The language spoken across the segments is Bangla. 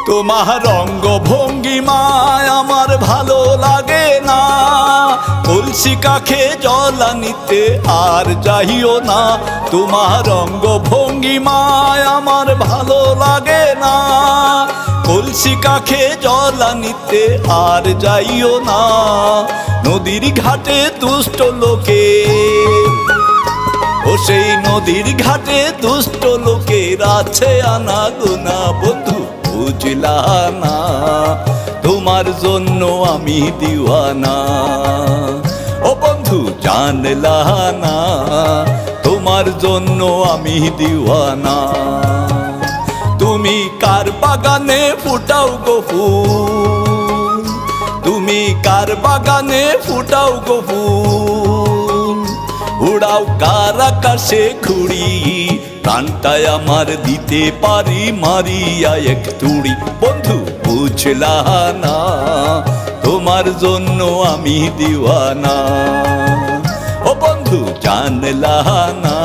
তোমার অঙ্গ ভঙ্গিমায় আমার ভালো লাগে না, কলসি কাখে জলানিতে আর যাইও না। তোমার অঙ্গ ভঙ্গিমায় আমার ভালো লাগে না, কলসি কাখে জলানিতে আর যাইও না। নদীর ঘাটে দুষ্ট লোকে, ও সেই নদীর ঘাটে দুষ্ট লোকের আছে আনা গোনা। বন্ধু বুঝলা না, তোমার জন্য আমি দিওয়ানা। ও বন্ধু জানলা না, তোমার জন্য আমি দিওয়ানা। তুমি কার বাগানে ফুটাও গো ফুল, তুমি কার বাগানে ফুটাও গো ফুল, উড়াও কার আকাশে ঘুড়ি, প্রাণটায় আমার দিতে পারি মারিয়া এক তুড়ি। বন্ধু বুঝলা না, তোমার জন্য আমি দিওয়ানা। ও বন্ধু জানলা না,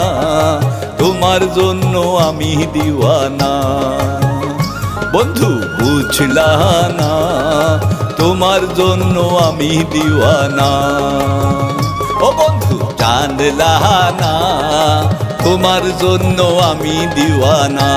তোমার জন্য আমি দিওয়ানা। বন্ধু বুঝলা না, তোমার জন্য আমি দিওয়ানা। ও বন্ধু জানলা না, তোমার জন্য আমি দিওয়ানা।